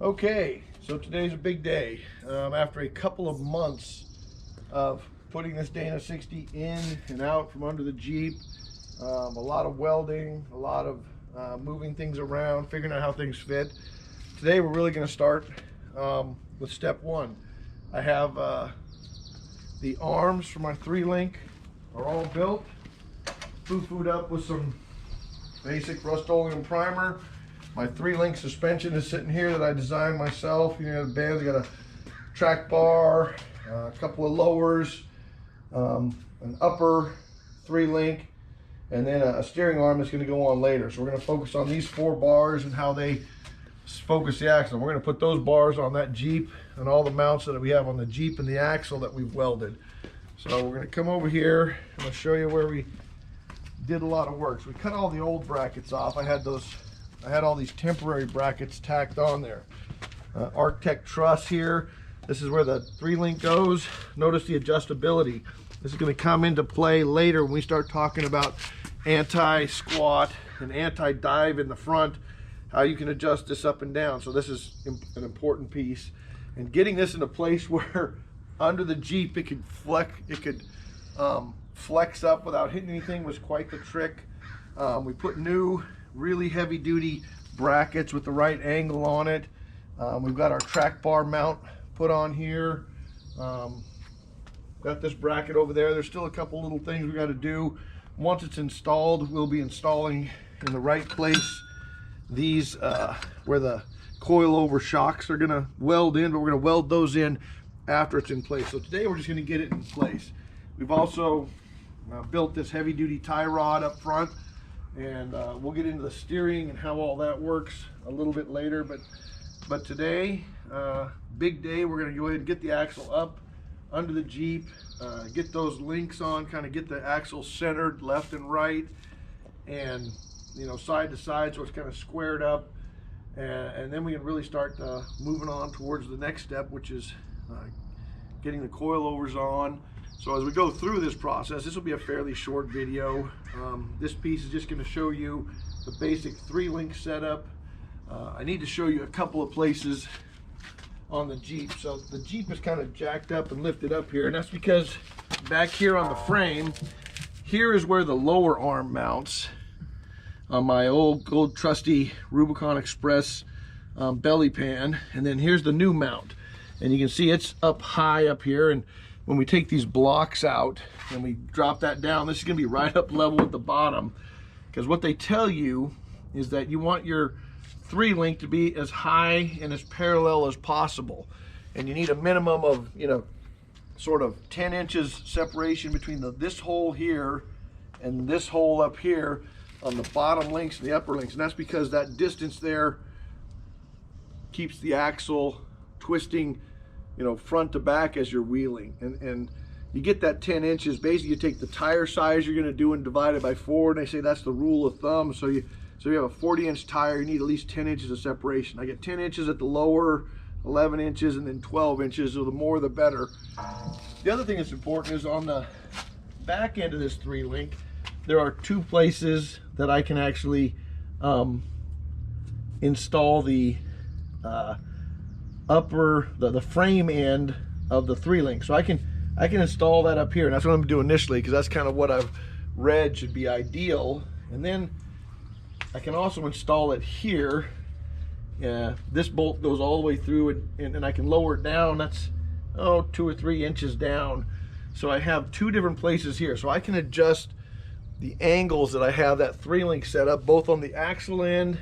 Okay, so today's a big day. After a couple of months of putting this Dana 60 in and out from under the Jeep, a lot of welding, a lot of moving things around, figuring out how things fit. Today we're really going to start with step one. I have the arms for my 3-link are all built, foo-fooed up with some basic Rust-Oleum primer. My 3-link suspension is sitting here that I designed myself. You know, the band's got a track bar, a couple of lowers, an upper 3-link, and then a steering arm that's going to go on later. So we're going to focus on these 4 bars and how they focus the axle. We're going to put those bars on that Jeep and all the mounts that we have on the Jeep and the axle that we've welded. So we're going to come over here and I'll show you where we did a lot of work. So we cut all the old brackets off. I had all these temporary brackets tacked on there. Arctech truss here. This is where the 3-link goes. Notice the adjustability. This is going to come into play later when we start talking about anti-squat and anti-dive in the front, how you can adjust this up and down. So this is an important piece. And getting this in a place where under the Jeep it could flex up without hitting anything was quite the trick. We put new really heavy duty brackets with the right angle on it. We've got our track bar mount put on here. Got this bracket over there. There's still a couple little things we got to do. Once it's installed, we'll be installing in the right place these where the coilover shocks are going to weld in, but we're going to weld those in after it's in place. So today we're just going to get it in place. We've also built this heavy duty tie rod up front, and we'll get into the steering and how all that works a little bit later. But today, big day. We're going to go ahead and get the axle up under the Jeep, get those links on, kind of get the axle centered left and right, and you know, side to side, so it's kind of squared up, and then we can really start moving on towards the next step, which is getting the coilovers on. So as we go through this process, this will be a fairly short video. This piece is just going to show you the basic 3-link setup. I need to show you a couple of places on the Jeep. So the Jeep is kind of jacked up and lifted up here, and that's because back here on the frame, here is where the lower arm mounts on my old trusty Rubicon Express belly pan, and then here's the new mount, and you can see it's up high up here. And when we take these blocks out and we drop that down, this is going to be right up level with the bottom, because what they tell you is that you want your 3-link to be as high and as parallel as possible, and you need a minimum of, you know, sort of 10 inches separation between this hole here and this hole up here on the bottom links and the upper links. And that's because that distance there keeps the axle twisting, you know, front to back as you're wheeling. And you get that 10 inches. Basically, you take the tire size you're going to do and divide it by 4, and they say that's the rule of thumb. So you have a 40-inch tire, you need at least 10 inches of separation. I get 10 inches at the lower, 11 inches, and then 12 inches, so the more the better. The other thing that's important is on the back end of this 3-link, there are 2 places that I can actually install the the frame end of the 3-link. So I can install that up here, and that's what I'm doing initially, because that's kind of what I've read should be ideal. And then I can also install it here. This bolt goes all the way through, and I can lower it down. That's 2 or 3 inches down. So I have 2 different places here, so I can adjust the angles that I have that 3-link set up, both on the axle end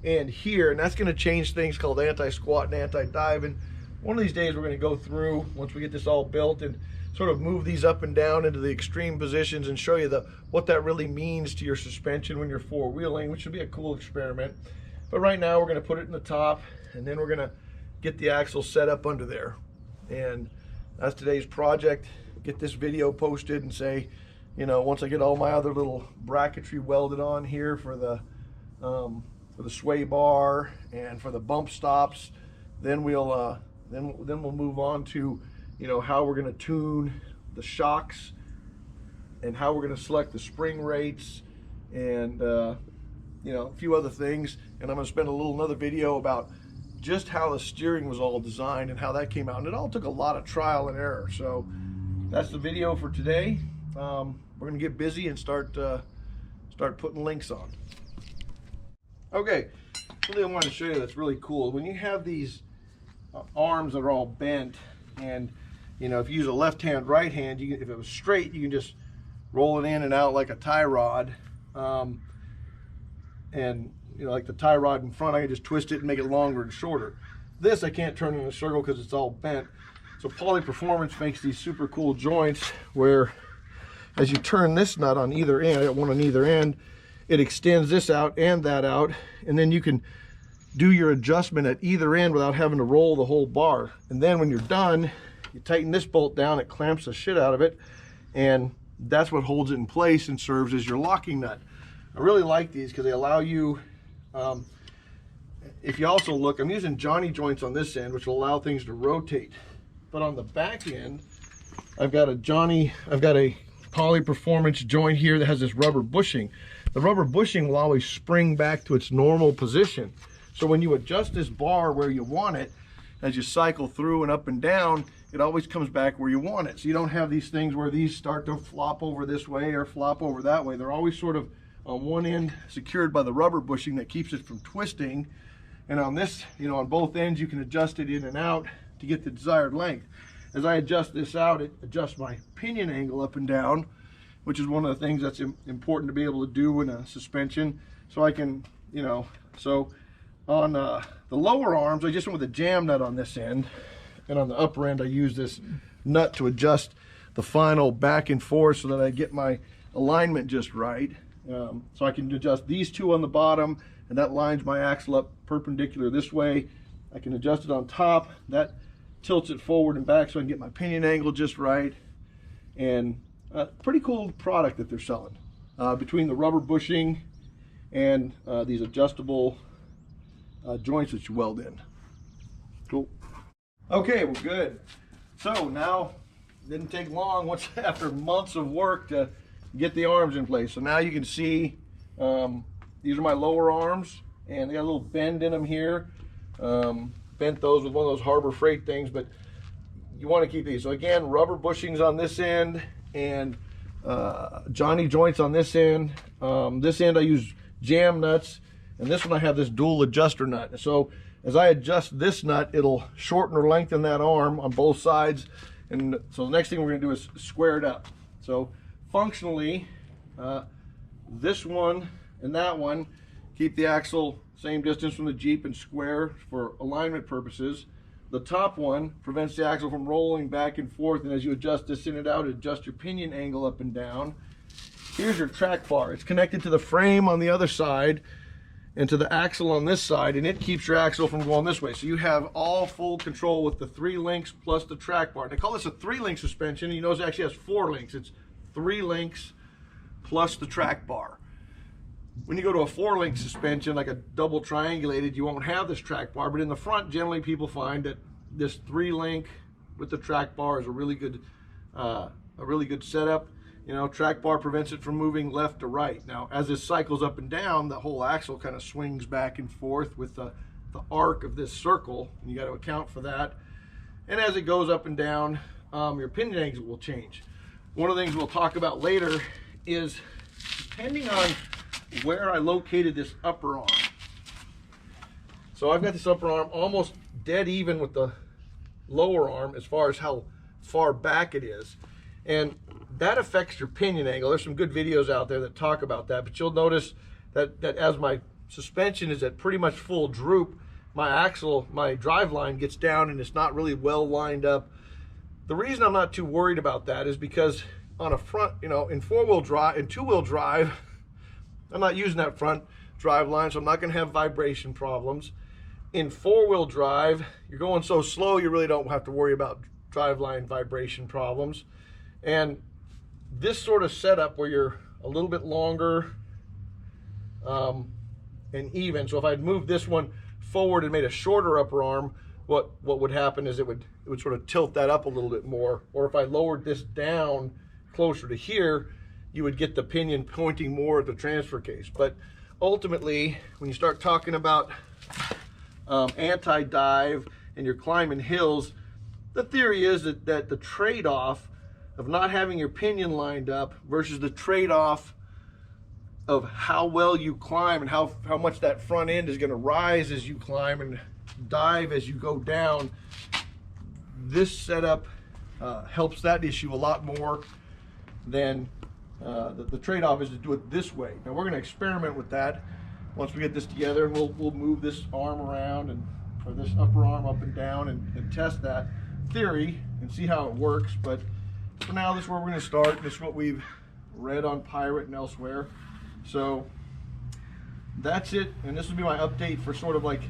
and here, and that's going to change things called anti-squat and anti-dive. And one of these days we're going to go through, once we get this all built, and sort of move these up and down into the extreme positions and show you what that really means to your suspension when you're 4-wheeling, which should be a cool experiment. But right now we're going to put it in the top, and then we're going to get the axle set up under there. And that's today's project. Get this video posted and say, you know, once I get all my other little bracketry welded on here for the sway bar and for the bump stops, then we'll move on to, you know, how we're going to tune the shocks and how we're going to select the spring rates and you know, a few other things. And I'm going to spend another video about just how the steering was all designed and how that came out. And it all took a lot of trial and error. So that's the video for today. We're gonna get busy and start putting links on. Okay, something I wanted to show you that's really cool. When you have these arms that are all bent, and you know, if you use a left hand, right hand, if it was straight, you can just roll it in and out like a tie rod. And you know, like the tie rod in front, I can just twist it and make it longer and shorter. This I can't turn in a circle because it's all bent. So Poly Performance makes these super cool joints where, as you turn this nut on either end, I got one on either end, it extends this out and that out, and then you can do your adjustment at either end without having to roll the whole bar. And then when you're done, you tighten this bolt down, it clamps the shit out of it, and that's what holds it in place and serves as your locking nut. I really like these because they allow you, if you also look, I'm using Johnny joints on this end, which will allow things to rotate. But on the back end, I've got a Poly Performance joint here that has this rubber bushing. The rubber bushing will always spring back to its normal position. So when you adjust this bar where you want it, as you cycle through and up and down, it always comes back where you want it. So you don't have these things where these start to flop over this way or flop over that way. They're always sort of on one end secured by the rubber bushing that keeps it from twisting. And on this, you know, on both ends, you can adjust it in and out to get the desired length. As I adjust this out, it adjusts my pinion angle up and down, which is one of the things that's important to be able to do in a suspension. So I can, you know, so on the lower arms, I just went with a jam nut on this end, and on the upper end, I use this nut to adjust the final back and forth so that I get my alignment just right. So I can adjust these two on the bottom, and that lines my axle up perpendicular this way. I can adjust it on top. That tilts it forward and back so I can get my pinion angle just right. And pretty cool product that they're selling. Between the rubber bushing and these adjustable joints that you weld in. Cool. Okay, well, good. So now, it didn't take long once after months of work to get the arms in place. So now you can see these are my lower arms, and they got a little bend in them here. Bent those with one of those Harbor Freight things, but you want to keep these. So again, rubber bushings on this end, and Johnny joints on this end. This end I use jam nuts, and this one I have this dual adjuster nut. So as I adjust this nut, it'll shorten or lengthen that arm on both sides. And so the next thing we're going to do is square it up. So functionally, this one and that one keep the axle same distance from the Jeep and square for alignment purposes. The top one prevents the axle from rolling back and forth, and as you adjust this in and out, adjust your pinion angle up and down. Here's your track bar. It's connected to the frame on the other side and to the axle on this side, and it keeps your axle from going this way. So you have all full control with the 3 links plus the track bar. They call this a 3-link suspension, and you notice it actually has 4 links. It's 3 links plus the track bar. When you go to a 4-link suspension, like a double triangulated, you won't have this track bar, but in the front, generally people find that this 3-link with the track bar is a really good setup. You know, track bar prevents it from moving left to right. Now, as this cycles up and down, the whole axle kind of swings back and forth with the arc of this circle, and you got to account for that. And as it goes up and down, your pinion angle will change. One of the things we'll talk about later is, depending on where I located this upper arm. So I've got this upper arm almost dead even with the lower arm as far as how far back it is. And that affects your pinion angle. There's some good videos out there that talk about that, but you'll notice that as my suspension is at pretty much full droop, my axle, my drive line gets down and it's not really well lined up. The reason I'm not too worried about that is because on a front, you know, in 4-wheel drive, in 2-wheel drive, I'm not using that front drive line, so I'm not going to have vibration problems. In 4-wheel drive, you're going so slow, you really don't have to worry about driveline vibration problems. And this sort of setup where you're a little bit longer and even, so if I'd moved this one forward and made a shorter upper arm, what would happen is it would sort of tilt that up a little bit more. Or if I lowered this down closer to here, you would get the pinion pointing more at the transfer case. But ultimately, when you start talking about anti-dive and you're climbing hills, the theory is that the trade-off of not having your pinion lined up versus the trade-off of how well you climb and how much that front end is going to rise as you climb and dive as you go down, this setup helps that issue a lot more than the trade-off is to do it this way. Now we're going to experiment with that once we get this together, and we'll move this arm around and or this upper arm up and down and test that theory and see how it works. But for now, this is where we're going to start. This is what we've read on Pirate and elsewhere. So that's it, and this will be my update for sort of like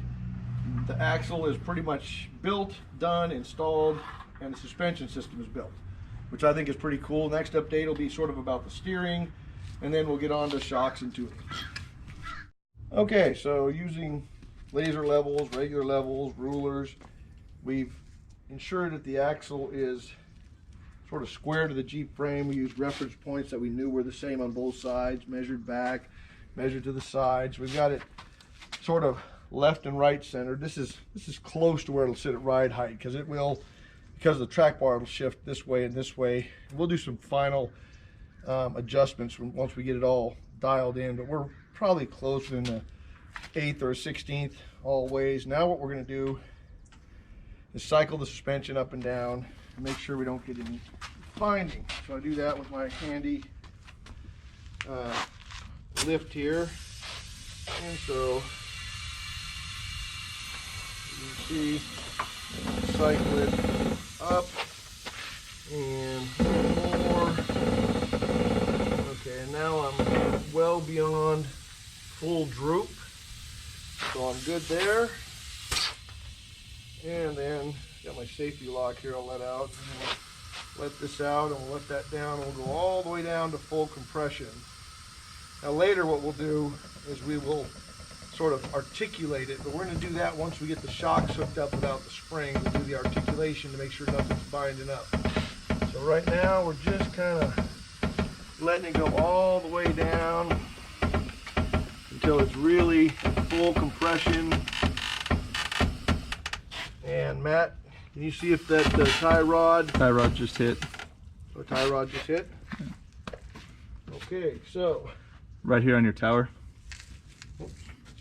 the axle is pretty much built, done, installed, and the suspension system is built, which I think is pretty cool. Next update will be sort of about the steering, and then we'll get on to shocks and tuning. Okay, so using laser levels, regular levels, rulers, we've ensured that the axle is sort of square to the Jeep frame. We used reference points that we knew were the same on both sides, measured back, measured to the sides. We've got it sort of left and right centered. This is close to where it'll sit at ride height, because it will, because the track bar will shift this way and this way. We'll do some final adjustments once we get it all dialed in, but we're probably closer than the 1/8 or 1/16 all ways. Now what we're going to do is cycle the suspension up and down and make sure we don't get any binding. So I do that with my handy lift here, and so you can see, cycle it up and more. Okay, and now I'm well beyond full droop, so I'm good there. And then got my safety lock here, I'll let out. Let this out and we'll let that down. We'll go all the way down to full compression. Now later what we'll do is we will sort of articulate it, but we're going to do that once we get the shocks hooked up without the spring. We'll do the articulation to make sure nothing's binding up. So right now we're just kind of letting it go all the way down until it's really full compression. And Matt, can you see if that tie rod just hit? Oh, tie rod just hit? Okay, so. Right here on your tower.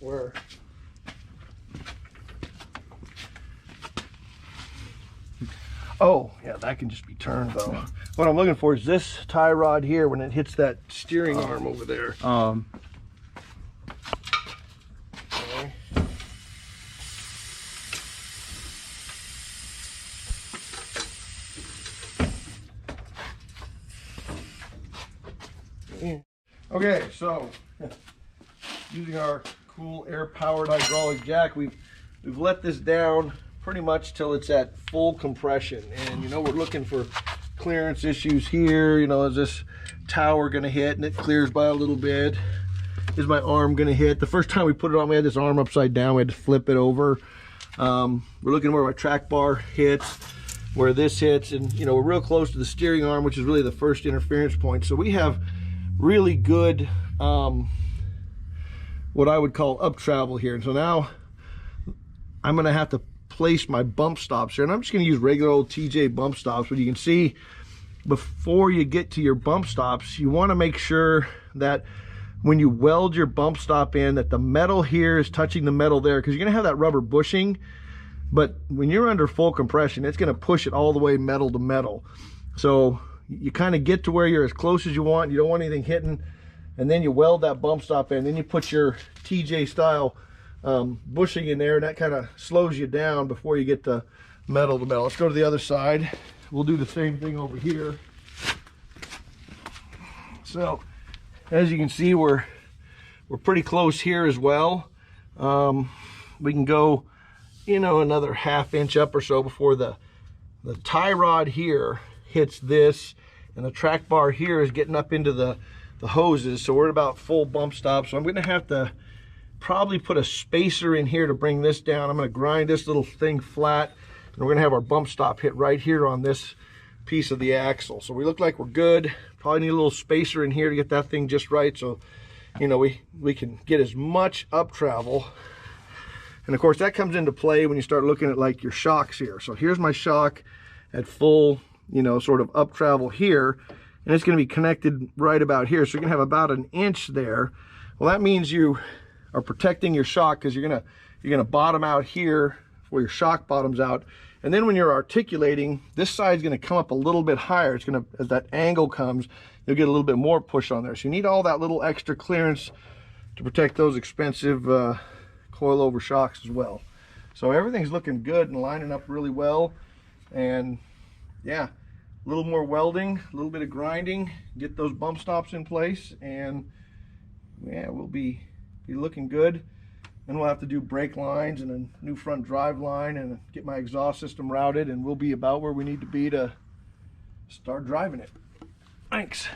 Where? Oh, yeah, that can just be turned though. What I'm looking for is this tie rod here when it hits that steering arm over there. Okay. Okay, so using our cool air-powered hydraulic jack, we've let this down pretty much till it's at full compression. And you know, we're looking for clearance issues here. You know, is this tower gonna hit? And it clears by a little bit. Is my arm gonna hit? The first time we put it on, we had this arm upside down. We had to flip it over. We're looking where my track bar hits, where this hits, and you know, we're real close to the steering arm, which is really the first interference point. So we have really good what I would call up travel here. And so now I'm gonna have to place my bump stops here, and I'm just gonna use regular old TJ bump stops. But you can see, before you get to your bump stops, you want to make sure that when you weld your bump stop in, that the metal here is touching the metal there, because you're gonna have that rubber bushing, but when you're under full compression, it's gonna push it all the way metal to metal. So you kind of get to where you're as close as you want. You don't want anything hitting, and then you weld that bump stop in. Then you put your TJ style bushing in there, and that kind of slows you down before you get the metal to metal. Let's go to the other side. We'll do the same thing over here. So as you can see, we're pretty close here as well. We can go, you know, another 1/2 inch up or so before the tie rod here hits this, and the track bar here is getting up into the hoses. So we're at about full bump stop. So I'm going to have to probably put a spacer in here to bring this down. I'm going to grind this little thing flat, and we're going to have our bump stop hit right here on this piece of the axle. So we look like we're good. Probably need a little spacer in here to get that thing just right, so you know, we can get as much up travel And of course that comes into play when you start looking at like your shocks here. So here's my shock at full, you know, sort of up travel here, and it's going to be connected right about here. So you're going to have about an inch there. Well, that means you are protecting your shock, because you're gonna bottom out here where your shock bottoms out. And then when you're articulating, this side's gonna come up a little bit higher. It's gonna, as that angle comes, you'll get a little bit more push on there. So you need all that little extra clearance to protect those expensive coilover shocks as well. So everything's looking good and lining up really well. And yeah, a little more welding, a little bit of grinding, get those bump stops in place, and yeah, we'll be looking good. Then we'll have to do brake lines and a new front drive line and get my exhaust system routed, and we'll be about where we need to be to start driving it. Thanks.